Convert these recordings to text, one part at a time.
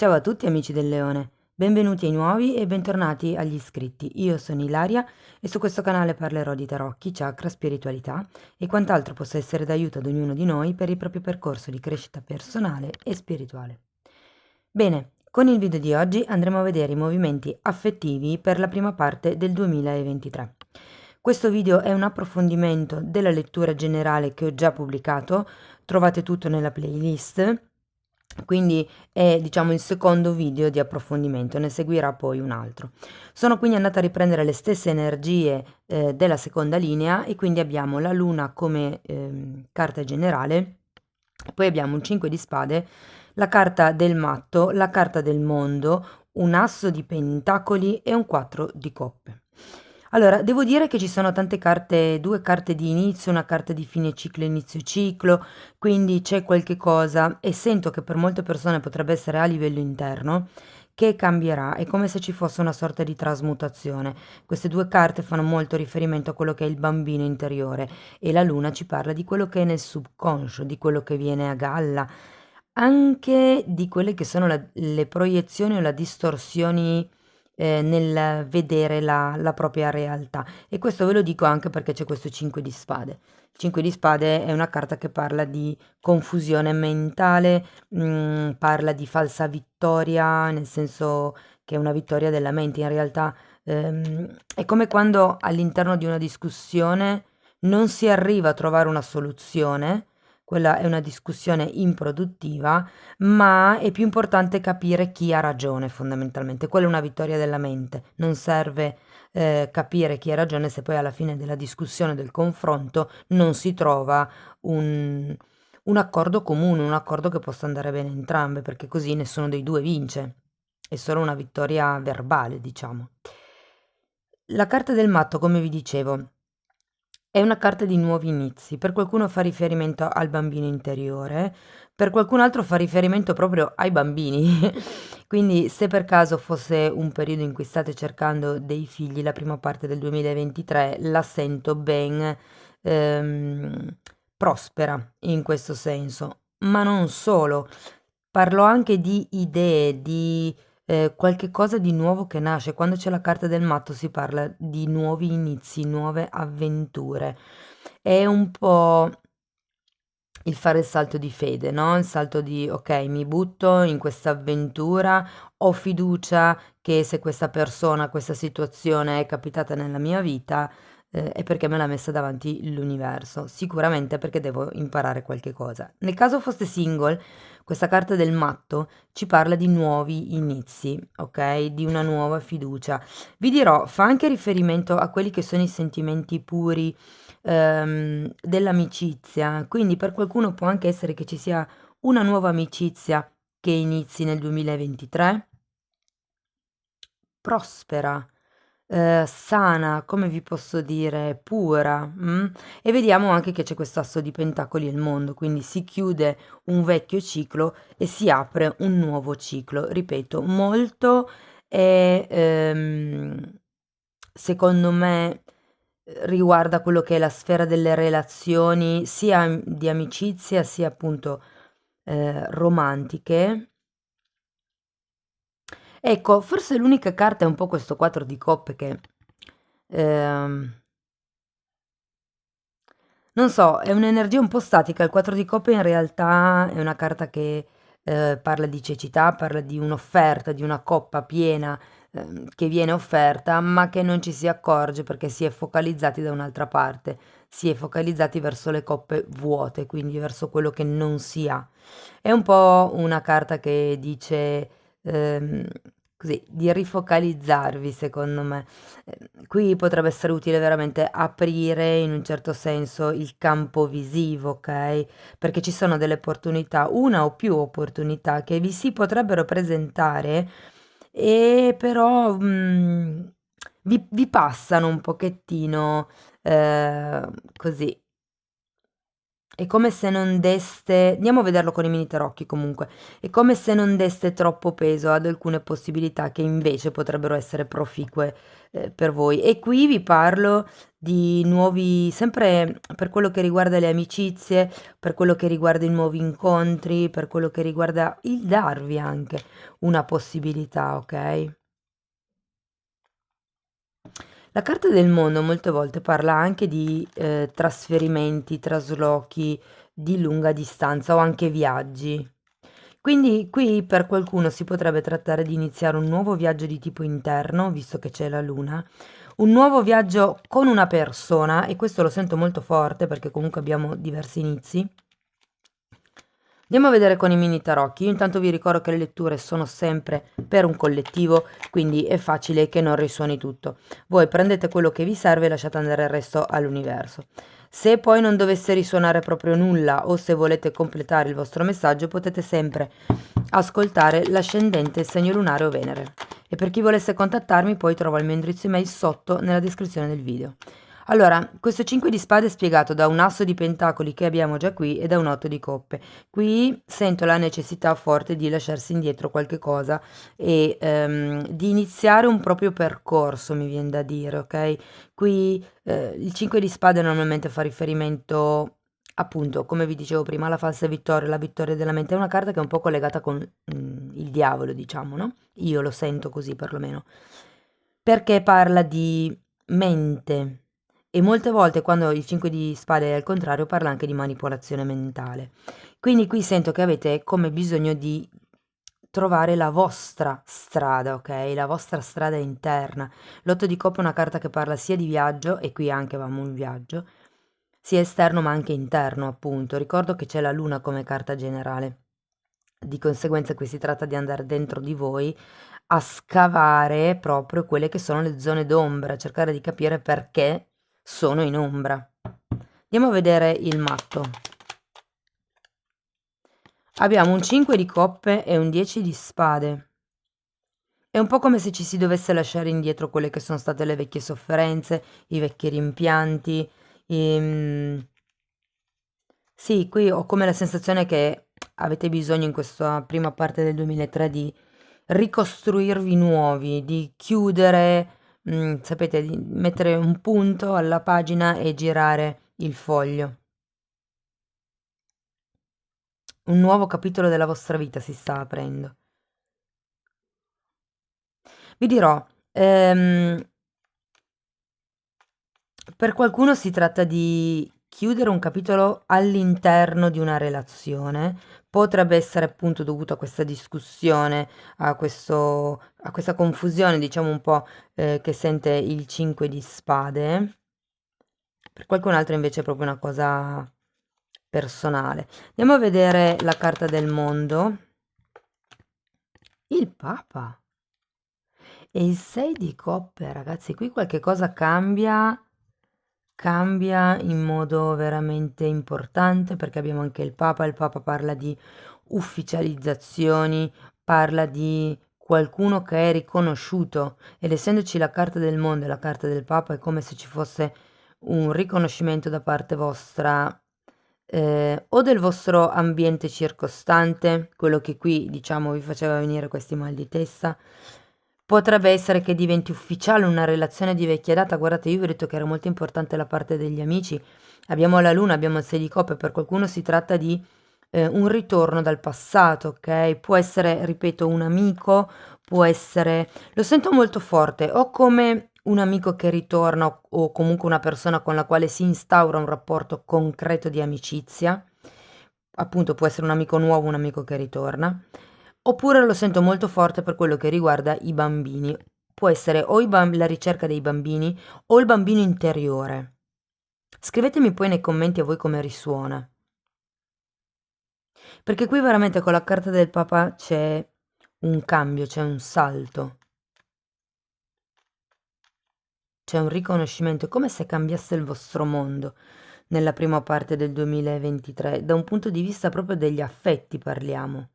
Ciao a tutti amici del Leone, benvenuti ai nuovi e bentornati agli iscritti. Io sono Ilaria e su questo canale parlerò di tarocchi, chakra, spiritualità e quant'altro possa essere d'aiuto ad ognuno di noi per il proprio percorso di crescita personale e spirituale. Bene, con il video di oggi andremo a vedere i movimenti affettivi per la prima parte del 2023. Questo video è un approfondimento della lettura generale che ho già pubblicato, trovate tutto nella playlist. Quindi è, diciamo, il secondo video di approfondimento, ne seguirà poi un altro. Sono quindi andata a riprendere le stesse energie della seconda linea e quindi abbiamo la luna come carta generale, poi abbiamo un 5 di spade, la carta del matto, la carta del mondo, un asso di pentacoli e un 4 di coppe. Allora, devo dire che ci sono tante carte, due carte di inizio, una carta di fine ciclo, inizio ciclo, quindi c'è qualche cosa e sento che per molte persone potrebbe essere a livello interno che cambierà, è come se ci fosse una sorta di trasmutazione. Queste due carte fanno molto riferimento a quello che è il bambino interiore e la luna ci parla di quello che è nel subconscio, di quello che viene a galla, anche di quelle che sono le proiezioni o le distorsioni nel vedere la propria realtà. E questo ve lo dico anche perché c'è questo 5 di spade. Il 5 di spade è una carta che parla di confusione mentale, parla di falsa vittoria, nel senso che è una vittoria della mente. In realtà è come quando all'interno di una discussione non si arriva a trovare una soluzione, quella è una discussione improduttiva, ma è più importante capire chi ha ragione fondamentalmente. Quella è una vittoria della mente. Non serve capire chi ha ragione se poi alla fine della discussione, del confronto, non si trova un, un accordo comune, un accordo che possa andare bene a entrambe, perché così nessuno dei due vince. È solo una vittoria verbale, diciamo. La carta del matto, come vi dicevo, è una carta di nuovi inizi. Per qualcuno fa riferimento al bambino interiore, per qualcun altro fa riferimento proprio ai bambini. Quindi, se per caso fosse un periodo in cui state cercando dei figli, la prima parte del 2023 la sento ben ehm, prospera in questo senso. Ma non solo, parlo anche di idee, di qualche cosa di nuovo che nasce. Quando c'è la carta del matto si parla di nuovi inizi, nuove avventure. È un po' il fare il salto di fede, no? Il salto di, ok, mi butto in questa avventura, ho fiducia che se questa persona, questa situazione è capitata nella mia vita, è perché me l'ha messa davanti l'universo. Sicuramente perché devo imparare qualche cosa. Nel caso foste single, questa carta del matto ci parla di nuovi inizi, ok? Di una nuova fiducia. Vi dirò, fa anche riferimento a quelli che sono i sentimenti puri dell'amicizia, quindi per qualcuno può anche essere che ci sia una nuova amicizia che inizi nel 2023, prospera, sana, come vi posso dire, pura. E vediamo anche che c'è questo asso di pentacoli al mondo, quindi si chiude un vecchio ciclo e si apre un nuovo ciclo. Ripeto, molto è, secondo me, riguarda quello che è la sfera delle relazioni, sia di amicizia, sia appunto romantiche. Ecco, forse l'unica carta è un po' questo 4 di coppe che ehm, non so, è un'energia un po' statica. Il 4 di coppe in realtà è una carta che parla di cecità, parla di un'offerta, di una coppa piena che viene offerta, ma che non ci si accorge perché si è focalizzati da un'altra parte, si è focalizzati verso le coppe vuote, quindi verso quello che non si ha. È un po' una carta che dice ehm, così, di rifocalizzarvi, secondo me. Qui potrebbe essere utile veramente aprire in un certo senso il campo visivo, ok? Perché ci sono delle opportunità, una o più opportunità che vi si potrebbero presentare e però vi passano un pochettino così è come se non deste, andiamo a vederlo con i mini tarocchi comunque, è come se non deste troppo peso ad alcune possibilità che invece potrebbero essere proficue per voi. E qui vi parlo di nuovi, sempre per quello che riguarda le amicizie, per quello che riguarda i nuovi incontri, per quello che riguarda il darvi anche una possibilità, ok? La carta del mondo molte volte parla anche di trasferimenti, traslochi di lunga distanza o anche viaggi. Quindi qui per qualcuno si potrebbe trattare di iniziare un nuovo viaggio di tipo interno, visto che c'è la luna, un nuovo viaggio con una persona, e questo lo sento molto forte perché comunque abbiamo diversi inizi. Andiamo a vedere con i mini tarocchi. Io intanto vi ricordo che le letture sono sempre per un collettivo, quindi è facile che non risuoni tutto. Voi prendete quello che vi serve e lasciate andare il resto all'universo. Se poi non dovesse risuonare proprio nulla o se volete completare il vostro messaggio, potete sempre ascoltare l'ascendente, il segno lunare o Venere. E per chi volesse contattarmi, poi trova il mio indirizzo email sotto nella descrizione del video. Allora, questo 5 di spade è spiegato da un asso di pentacoli che abbiamo già qui e da un 8 di coppe. Qui sento la necessità forte di lasciarsi indietro qualche cosa e di iniziare un proprio percorso, mi viene da dire, ok? Qui il 5 di spade normalmente fa riferimento, appunto, come vi dicevo prima, alla falsa vittoria, la vittoria della mente. È una carta che è un po' collegata con il diavolo, diciamo, no? Io lo sento così perlomeno. Perché parla di mente. E molte volte quando il 5 di spade è al contrario parla anche di manipolazione mentale. Quindi qui sento che avete come bisogno di trovare la vostra strada, ok? La vostra strada interna. L'otto di coppa è una carta che parla sia di viaggio, e qui anche avevamo un viaggio, sia esterno ma anche interno, appunto. Ricordo che c'è la luna come carta generale. Di conseguenza qui si tratta di andare dentro di voi a scavare proprio quelle che sono le zone d'ombra, cercare di capire perché sono in ombra. Andiamo a vedere il matto. Abbiamo un 5 di coppe e un 10 di spade. È un po' come se ci si dovesse lasciare indietro quelle che sono state le vecchie sofferenze, i vecchi rimpianti. Sì, qui ho come la sensazione che avete bisogno in questa prima parte del 2003 di ricostruirvi nuovi, di chiudere, sapete, di mettere un punto alla pagina e girare il foglio. Un nuovo capitolo della vostra vita si sta aprendo. Vi dirò, per qualcuno si tratta di chiudere un capitolo all'interno di una relazione, potrebbe essere appunto dovuto a questa discussione, a questa confusione, diciamo un po', che sente il 5 di spade. Per qualcun altro invece è proprio una cosa personale. Andiamo a vedere la carta del mondo. Il Papa e il 6 di coppe, ragazzi, qui qualche cosa cambia in modo veramente importante perché abbiamo anche il Papa parla di ufficializzazioni, parla di qualcuno che è riconosciuto ed essendoci la carta del mondo e la carta del Papa è come se ci fosse un riconoscimento da parte vostra o del vostro ambiente circostante, quello che qui diciamo vi faceva venire questi mal di testa. Potrebbe essere che diventi ufficiale una relazione di vecchia data. Guardate, io vi ho detto che era molto importante la parte degli amici. Abbiamo la luna, abbiamo il 6 di coppe, per qualcuno si tratta di un ritorno dal passato, ok? Può essere, ripeto, un amico, può essere... Lo sento molto forte, o come un amico che ritorna o comunque una persona con la quale si instaura un rapporto concreto di amicizia. Appunto, può essere un amico nuovo, un amico che ritorna. Oppure lo sento molto forte per quello che riguarda i bambini. Può essere o la ricerca dei bambini o il bambino interiore. Scrivetemi poi nei commenti a voi come risuona. Perché qui veramente con la carta del Papa c'è un cambio, c'è un salto, c'è un riconoscimento, è come se cambiasse il vostro mondo nella prima parte del 2023. Da un punto di vista proprio degli affetti parliamo.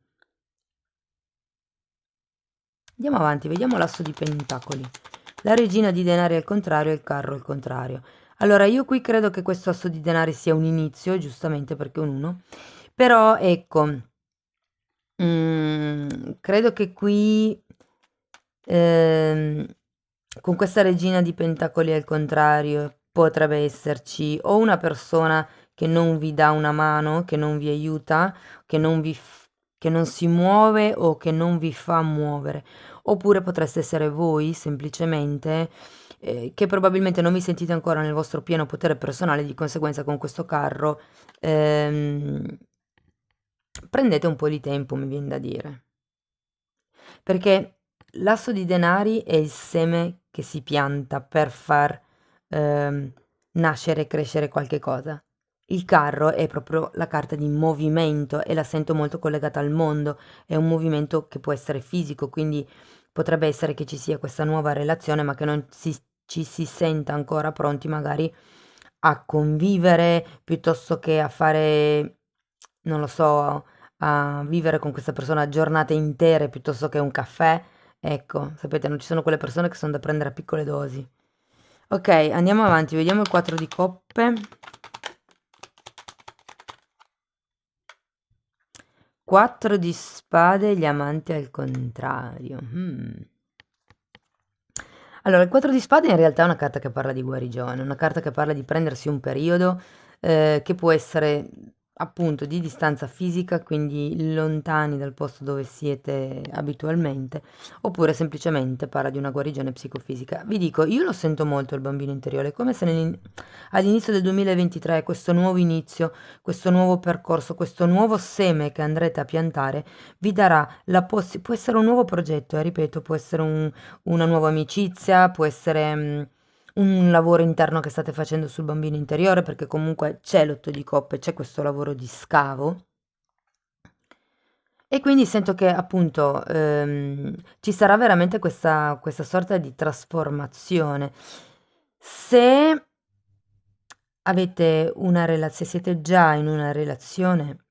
Andiamo avanti, vediamo l'asso di pentacoli. La regina di denari al contrario e il carro al contrario. Allora, io qui credo che questo asso di denari sia un inizio, giustamente perché è un 1, però ecco, credo che qui, ehm, con questa regina di pentacoli al contrario, potrebbe esserci o una persona che non vi dà una mano, che non vi aiuta, che non si muove o che non vi fa muovere, oppure potreste essere voi semplicemente che probabilmente non vi sentite ancora nel vostro pieno potere personale, di conseguenza con questo carro prendete un po' di tempo, mi viene da dire. Perché l'asso di denari è il seme che si pianta per far ehm, nascere e crescere qualche cosa. Il carro è proprio la carta di movimento e la sento molto collegata al mondo. È un movimento che può essere fisico, quindi potrebbe essere che ci sia questa nuova relazione, ma che non ci si senta ancora pronti magari a convivere piuttosto che a fare, non lo so, a vivere con questa persona giornate intere piuttosto che un caffè. Ecco, sapete, non ci sono quelle persone che sono da prendere a piccole dosi. Ok, andiamo avanti, vediamo il 4 di coppe. 4 di spade, gli amanti al contrario. Allora, il 4 di spade in realtà è una carta che parla di guarigione, una carta che parla di prendersi un periodo che può essere appunto di distanza fisica, quindi lontani dal posto dove siete abitualmente, oppure semplicemente parla di una guarigione psicofisica. Vi dico, io lo sento molto il bambino interiore, è come se all'inizio del 2023 questo nuovo inizio, questo nuovo percorso, questo nuovo seme che andrete a piantare vi darà la possibilità, può essere un nuovo progetto, ripeto, può essere una nuova amicizia, può essere un lavoro interno che state facendo sul bambino interiore, perché comunque c'è l'otto di coppe, c'è questo lavoro di scavo. E quindi sento che appunto ci sarà veramente questa sorta di trasformazione. Se avete una relazione, se siete già in una relazione,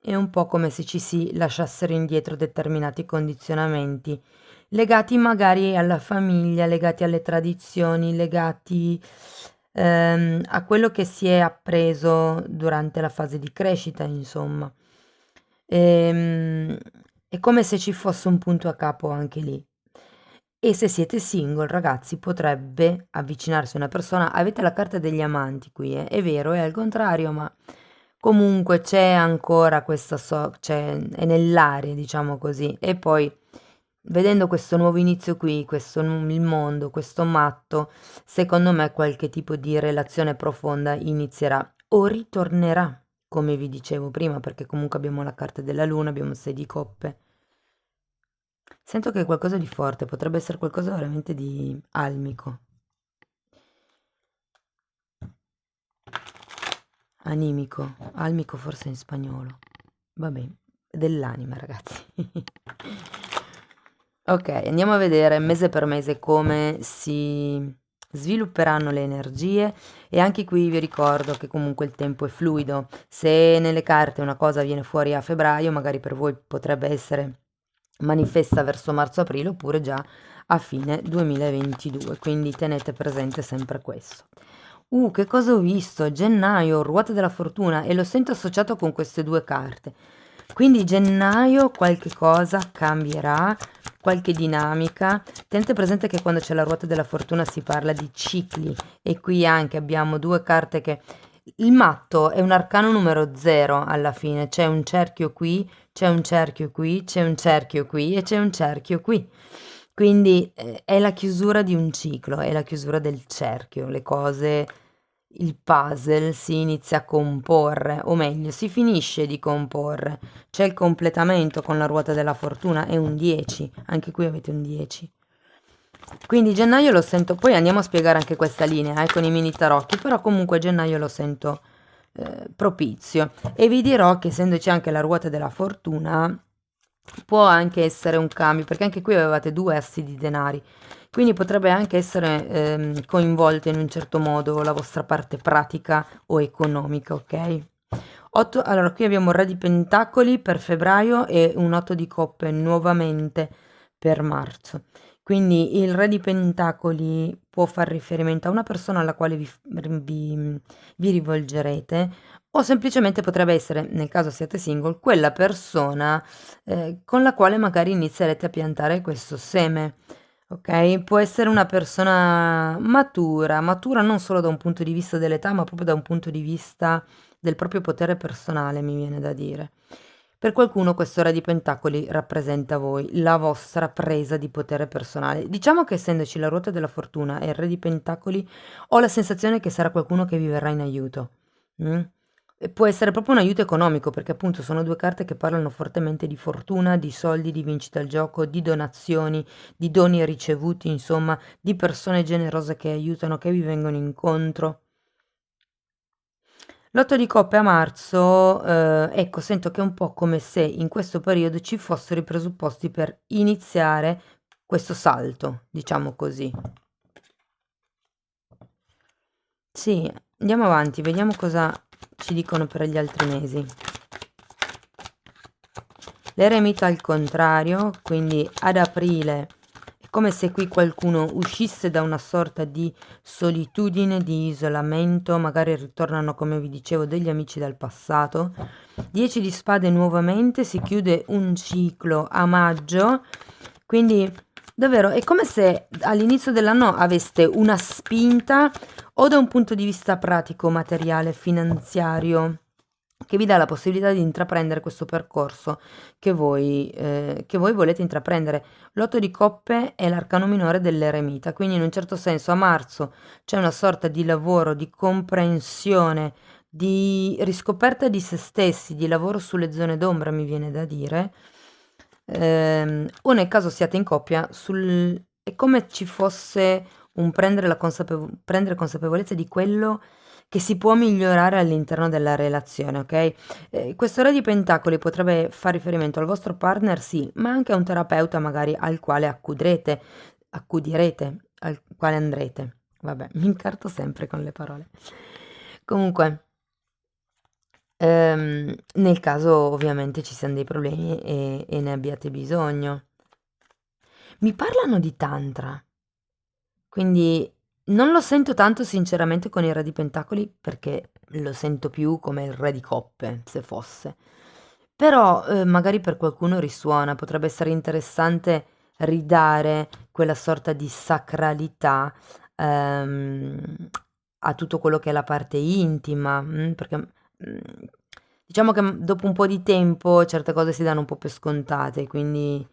è un po' come se ci si lasciassero indietro determinati condizionamenti, legati magari alla famiglia, legati alle tradizioni, legati a quello che si è appreso durante la fase di crescita, insomma. Ehm, è come se ci fosse un punto a capo anche lì. E se siete single, ragazzi, potrebbe avvicinarsi una persona. Avete la carta degli amanti qui, è vero, è al contrario, ma comunque c'è ancora questa cioè è nell'aria, diciamo così. E poi, vedendo questo nuovo inizio qui, il mondo, questo matto, secondo me qualche tipo di relazione profonda inizierà o ritornerà, come vi dicevo prima, perché comunque abbiamo la carta della luna, abbiamo il 6 di coppe. Sento che è qualcosa di forte, potrebbe essere qualcosa veramente di almico, animico, almico forse in spagnolo. Va bene, dell'anima, ragazzi. Ok, andiamo a vedere mese per mese come si svilupperanno le energie e anche qui vi ricordo che comunque il tempo è fluido. Se nelle carte una cosa viene fuori a febbraio, magari per voi potrebbe essere manifesta verso marzo-aprile oppure già a fine 2022, quindi tenete presente sempre questo. Che cosa ho visto? Gennaio, ruota della fortuna e lo sento associato con queste due carte. Quindi gennaio qualche cosa cambierà, qualche dinamica. Tenete presente che quando c'è la ruota della fortuna si parla di cicli e qui anche abbiamo due carte che... Il matto è un arcano numero 0 alla fine, c'è un cerchio qui, c'è un cerchio qui, c'è un cerchio qui e c'è un cerchio qui. Quindi è la chiusura di un ciclo, è la chiusura del cerchio, le cose, il puzzle si inizia a comporre, o meglio, si finisce di comporre. C'è il completamento con la ruota della fortuna, è un 10, anche qui avete un 10. Quindi gennaio lo sento, poi andiamo a spiegare anche questa linea con i mini tarocchi, però comunque gennaio lo sento propizio. E vi dirò che essendoci anche la ruota della fortuna, può anche essere un cambio, perché anche qui avevate due assi di denari, quindi potrebbe anche essere coinvolta in un certo modo la vostra parte pratica o economica, ok? 8, allora qui abbiamo un re di pentacoli per febbraio e un 8 di coppe nuovamente per marzo. Quindi il Re di Pentacoli può far riferimento a una persona alla quale vi rivolgerete, o semplicemente potrebbe essere, nel caso siate single, quella persona con la quale magari inizierete a piantare questo seme. Ok? Può essere una persona matura, matura non solo da un punto di vista dell'età, ma proprio da un punto di vista del proprio potere personale, mi viene da dire. Per qualcuno questo Re di Pentacoli rappresenta voi, la vostra presa di potere personale. Diciamo che essendoci la ruota della fortuna e il Re di Pentacoli, ho la sensazione che sarà qualcuno che vi verrà in aiuto. Mm? E può essere proprio un aiuto economico, perché appunto sono due carte che parlano fortemente di fortuna, di soldi, di vincita al gioco, di donazioni, di doni ricevuti, insomma, di persone generose che aiutano, che vi vengono incontro. L'otto di coppe a marzo, ecco, sento che è un po' come se in questo periodo ci fossero i presupposti per iniziare questo salto, diciamo così. Sì, andiamo avanti, vediamo cosa ci dicono per gli altri mesi. L'eremita al contrario, quindi ad aprile è come se qui qualcuno uscisse da una sorta di solitudine, di isolamento, magari ritornano, come vi dicevo, degli amici del passato. 10 di spade nuovamente, si chiude un ciclo a maggio, quindi davvero è come se all'inizio dell'anno aveste una spinta o da un punto di vista pratico, materiale, finanziario, che vi dà la possibilità di intraprendere questo percorso che voi volete intraprendere. L'otto di coppe è l'arcano minore dell'eremita, quindi in un certo senso a marzo c'è una sorta di lavoro, di comprensione, di riscoperta di se stessi, di lavoro sulle zone d'ombra, mi viene da dire. O nel caso siate in coppia, è come ci fosse un prendere consapevolezza di quello che si può migliorare all'interno della relazione, ok? Questo Re di Pentacoli potrebbe fare riferimento al vostro partner, sì, ma anche a un terapeuta magari al quale accudirete, al quale andrete. Vabbè, mi incarto sempre con le parole. Comunque, nel caso ovviamente ci siano dei problemi e ne abbiate bisogno. Mi parlano di tantra, quindi non lo sento tanto sinceramente con il Re di Pentacoli perché lo sento più come il Re di Coppe, se fosse. Però magari per qualcuno risuona, potrebbe essere interessante ridare quella sorta di sacralità ehm, a tutto quello che è la parte intima, perché diciamo che dopo un po' di tempo certe cose si danno un po' per scontate, quindi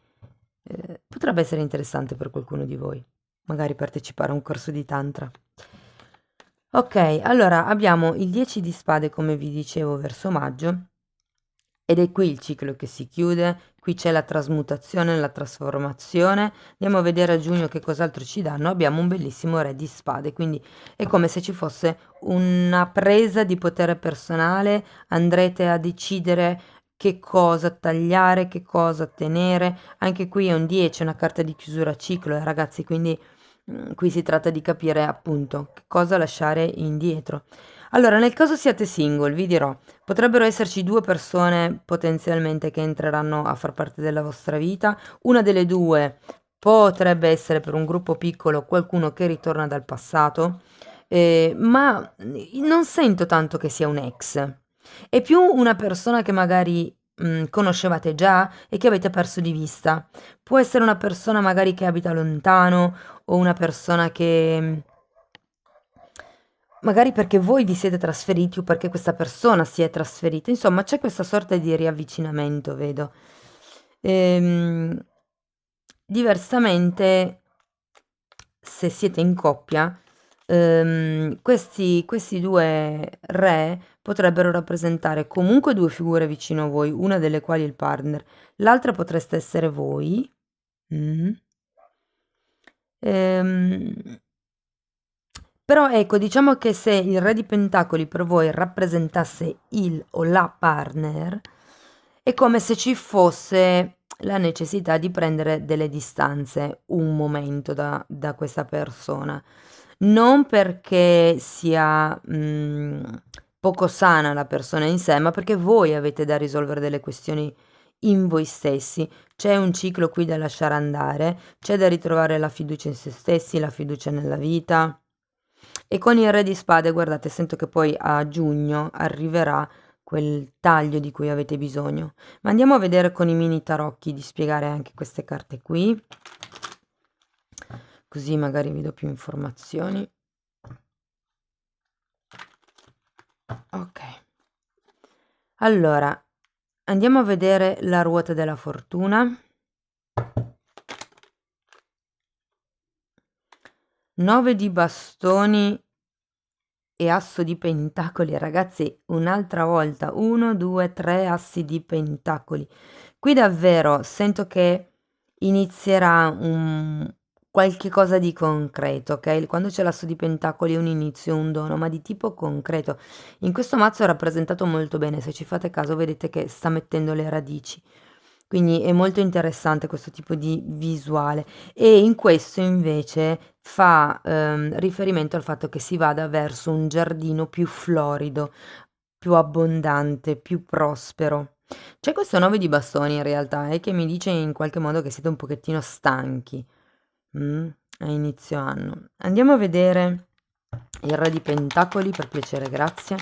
potrebbe essere interessante per qualcuno di voi, magari partecipare a un corso di tantra. Ok, allora abbiamo il 10 di spade, come vi dicevo, verso maggio, ed è qui il ciclo che si chiude, qui c'è la trasmutazione, la trasformazione. Andiamo a vedere a giugno che cos'altro ci danno. Abbiamo un bellissimo re di spade, quindi è come se ci fosse una presa di potere personale, andrete a decidere che cosa tagliare, che cosa tenere. Anche qui è un 10, una carta di chiusura ciclo, ragazzi, quindi qui si tratta di capire appunto che cosa lasciare indietro. Allora, nel caso siate single, vi dirò, potrebbero esserci due persone potenzialmente che entreranno a far parte della vostra vita. Una delle due potrebbe essere per un gruppo piccolo qualcuno che ritorna dal passato, ma non sento tanto che sia un ex. È più una persona che magari conoscevate già e che avete perso di vista. Può essere una persona magari che abita lontano o una persona che magari perché voi vi siete trasferiti o perché questa persona si è trasferita, insomma c'è questa sorta di riavvicinamento, vedo. Ehm, Diversamente, se siete in coppia, questi due re potrebbero rappresentare comunque due figure vicino a voi, una delle quali è il partner, l'altra potreste essere voi. Mm. Ehm, Però ecco, diciamo che se il Re di Pentacoli per voi rappresentasse il o la partner, è come se ci fosse la necessità di prendere delle distanze un momento da questa persona. Non perché sia poco sana la persona in sé, ma perché voi avete da risolvere delle questioni in voi stessi. C'è un ciclo qui da lasciare andare, c'è da ritrovare la fiducia in se stessi, la fiducia nella vita. E con il Re di Spade, guardate, sento che poi a giugno arriverà quel taglio di cui avete bisogno. Ma andiamo a vedere con i mini tarocchi di spiegare anche queste carte qui, così magari vi do più informazioni. Ok, allora andiamo a vedere la ruota della fortuna. 9 di bastoni e asso di pentacoli, ragazzi, un'altra volta 1 2 3 assi di pentacoli. Qui davvero sento che inizierà qualche cosa di concreto, ok? Quando c'è l'asso di pentacoli è un inizio, un dono, ma di tipo concreto. In questo mazzo è rappresentato molto bene, se ci fate caso vedete che sta mettendo le radici. Quindi è molto interessante questo tipo di visuale, e in questo invece fa riferimento al fatto che si vada verso un giardino più florido, più abbondante, più prospero. C'è questo 9 di bastoni in realtà, che mi dice in qualche modo che siete un pochettino stanchi a inizio anno. Andiamo a vedere il Re di Pentacoli, per piacere, grazie.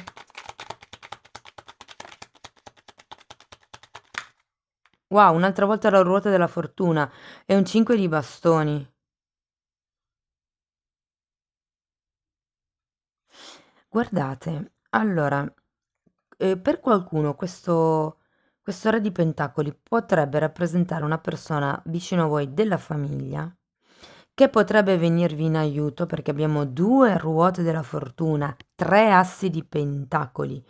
Wow, un'altra volta la ruota della fortuna e un 5 di bastoni. Guardate, allora, per qualcuno questo Re di Pentacoli potrebbe rappresentare una persona vicino a voi della famiglia che potrebbe venirvi in aiuto, perché abbiamo 2 ruote della fortuna, 3 assi di pentacoli,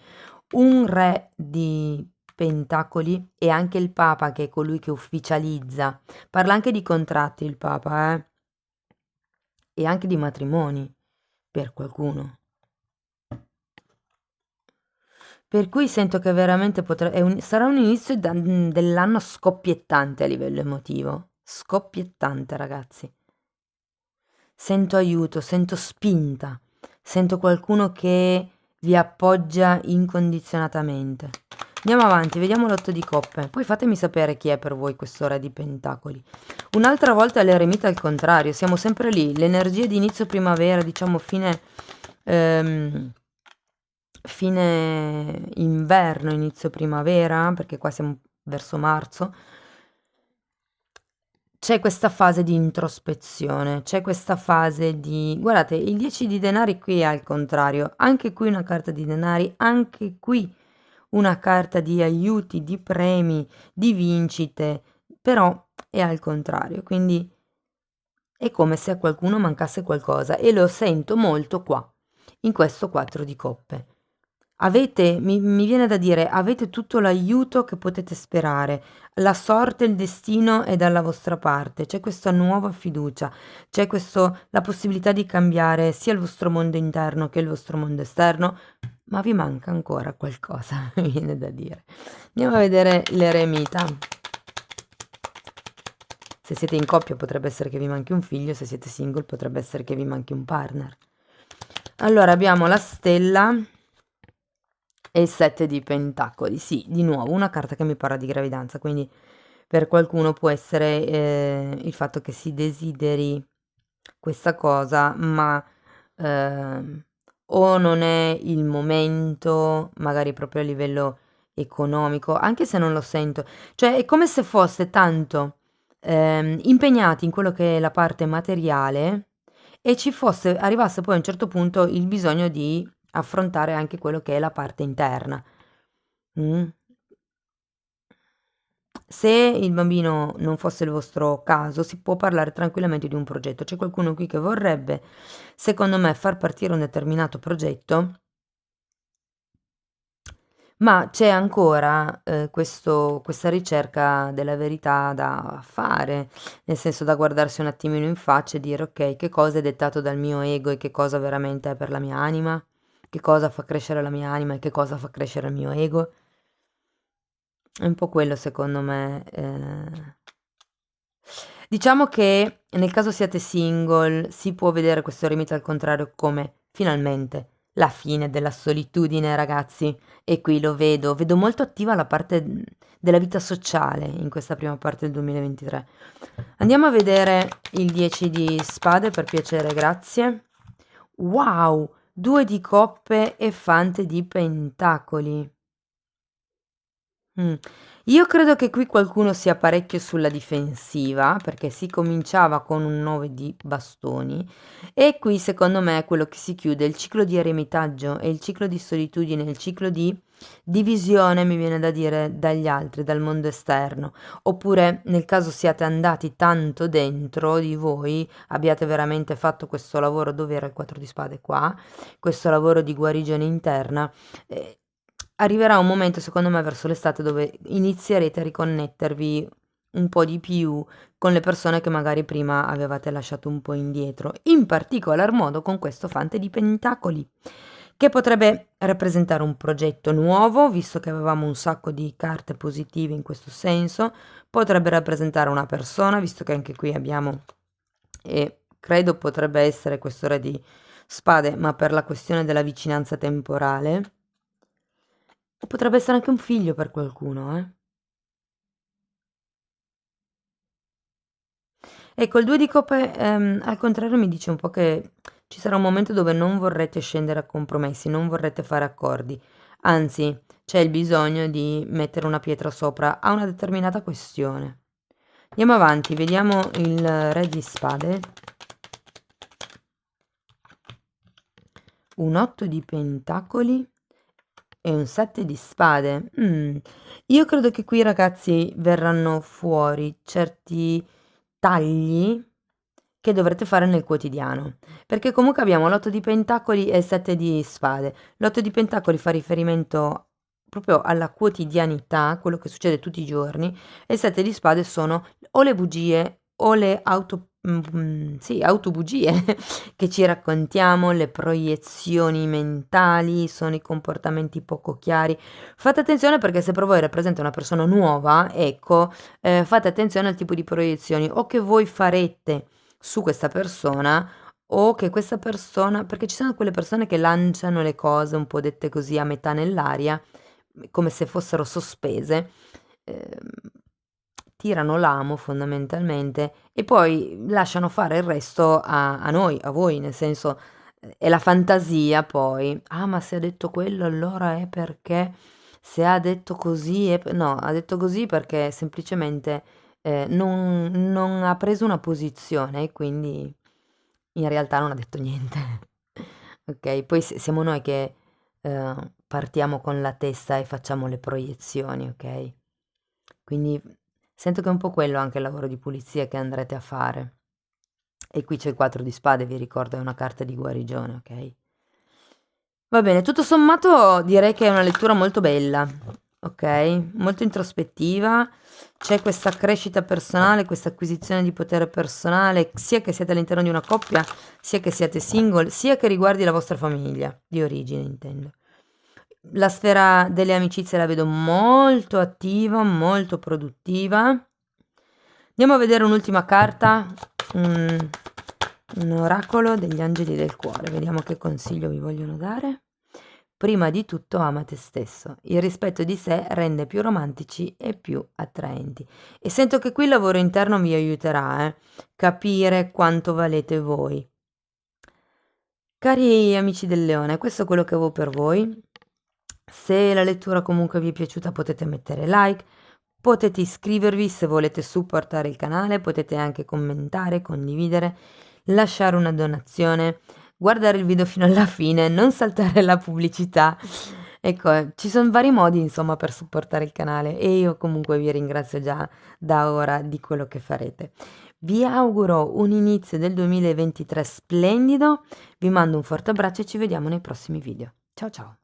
un Re di Pentacoli e anche il Papa, che è colui che ufficializza. Parla anche di contratti il Papa, e anche di matrimoni per qualcuno. Per cui sento che veramente sarà un inizio dell'anno scoppiettante a livello emotivo. Scoppiettante, ragazzi. Sento aiuto, sento spinta, sento qualcuno che vi appoggia incondizionatamente. Andiamo avanti, vediamo l'otto di coppe. Poi fatemi sapere chi è per voi questo Re di Pentacoli. Un'altra volta l'eremita al contrario, siamo sempre lì. L'energia di inizio primavera, diciamo fine inverno, inizio primavera, perché qua siamo verso marzo. C'è questa fase di introspezione, c'è questa fase di... Guardate, il 10 di denari qui è al contrario, anche qui una carta di denari, anche qui una carta di aiuti, di premi, di vincite, però è al contrario, quindi è come se a qualcuno mancasse qualcosa e lo sento molto qua, in questo 4 di coppe. Mi viene da dire, avete tutto l'aiuto che potete sperare, la sorte, il destino è dalla vostra parte, c'è questa nuova fiducia, c'è la possibilità di cambiare sia il vostro mondo interno che il vostro mondo esterno, ma vi manca ancora qualcosa, mi viene da dire. Andiamo a vedere l'eremita. Se siete in coppia potrebbe essere che vi manchi un figlio, se siete single potrebbe essere che vi manchi un partner. Allora abbiamo la stella e il 7 di pentacoli, sì, di nuovo una carta che mi parla di gravidanza, quindi per qualcuno può essere il fatto che si desideri questa cosa, ma o non è il momento, magari proprio a livello economico, anche se non lo sento, cioè è come se foste tanto impegnati in quello che è la parte materiale e arrivasse poi a un certo punto il bisogno di affrontare anche quello che è la parte interna. Mm. Se il bambino non fosse il vostro caso, si può parlare tranquillamente di un progetto. C'è qualcuno qui che vorrebbe, secondo me, far partire un determinato progetto, ma c'è ancora questa ricerca della verità da fare, nel senso da guardarsi un attimino in faccia e dire ok, che cosa è dettato dal mio ego e che cosa veramente è per la mia anima, che cosa fa crescere la mia anima e che cosa fa crescere il mio ego. È un po' quello secondo me. Diciamo che nel caso siate single si può vedere questo eremita al contrario come finalmente la fine della solitudine, ragazzi. E qui lo vedo molto attiva la parte della vita sociale in questa prima parte del 2023. Andiamo a vedere il 10 di spade, per piacere, grazie. Wow, 2 di coppe e fante di pentacoli. Io credo che qui qualcuno sia parecchio sulla difensiva, perché si cominciava con un 9 di bastoni e qui secondo me è quello che si chiude il ciclo di eremitaggio e il ciclo di solitudine, il ciclo di divisione, mi viene da dire, dagli altri, dal mondo esterno. Oppure nel caso siate andati tanto dentro di voi, abbiate veramente fatto questo lavoro, dove era il 4 di spade qua, questo lavoro di guarigione interna. Arriverà un momento, secondo me, verso l'estate dove inizierete a riconnettervi un po' di più con le persone che magari prima avevate lasciato un po' indietro, in particolar modo con questo fante di pentacoli, che potrebbe rappresentare un progetto nuovo, visto che avevamo un sacco di carte positive in questo senso, potrebbe rappresentare una persona, visto che anche qui abbiamo, e credo potrebbe essere questo re di spade, ma per la questione della vicinanza temporale. O potrebbe essere anche un figlio per qualcuno, eh. Ecco, il 2 di coppe, al contrario mi dice un po' che ci sarà un momento dove non vorrete scendere a compromessi, non vorrete fare accordi, anzi c'è il bisogno di mettere una pietra sopra a una determinata questione. Andiamo avanti, vediamo il re di spade. Un 8 di pentacoli e un 7 di spade. Io credo che qui, ragazzi, verranno fuori certi tagli che dovrete fare nel quotidiano, perché comunque abbiamo l'8 di pentacoli e il 7 di spade. L'8 di pentacoli fa riferimento proprio alla quotidianità, quello che succede tutti i giorni, e il 7 di spade sono o le bugie o le sì, autobugie che ci raccontiamo, le proiezioni mentali, sono i comportamenti poco chiari. Fate attenzione, perché se per voi rappresenta una persona nuova, ecco, fate attenzione al tipo di proiezioni o che voi farete su questa persona, o che questa persona, perché ci sono quelle persone che lanciano le cose un po' dette così a metà nell'aria, come se fossero sospese, ehm, tirano l'amo fondamentalmente e poi lasciano fare il resto a noi, a voi, nel senso, è la fantasia poi. Ah, ma se ha detto quello allora è perché, se ha detto così è no, ha detto così perché semplicemente, non ha preso una posizione e quindi in realtà non ha detto niente. Okay, poi siamo noi che, partiamo con la testa e facciamo le proiezioni, okay? Quindi sento che è un po' quello anche il lavoro di pulizia che andrete a fare. E qui c'è il 4 di spade, vi ricordo, è una carta di guarigione, ok? Va bene, tutto sommato direi che è una lettura molto bella, ok? Molto introspettiva. C'è questa crescita personale, questa acquisizione di potere personale, sia che siete all'interno di una coppia, sia che siate single, sia che riguardi la vostra famiglia, di origine intendo. La sfera delle amicizie la vedo molto attiva, molto produttiva. Andiamo a vedere un'ultima carta, un, un oracolo degli angeli del cuore. Vediamo che consiglio vi vogliono dare. Prima di tutto ama te stesso. Il rispetto di sé rende più romantici e più attraenti. E sento che qui il lavoro interno vi aiuterà, capire quanto valete voi. Cari amici del leone, questo è quello che avevo per voi. Se la lettura comunque vi è piaciuta potete mettere like, potete iscrivervi se volete supportare il canale, potete anche commentare, condividere, lasciare una donazione, guardare il video fino alla fine, non saltare la pubblicità. Ecco, ci sono vari modi insomma per supportare il canale e io comunque vi ringrazio già da ora di quello che farete. Vi auguro un inizio del 2023 splendido, vi mando un forte abbraccio e ci vediamo nei prossimi video. Ciao ciao!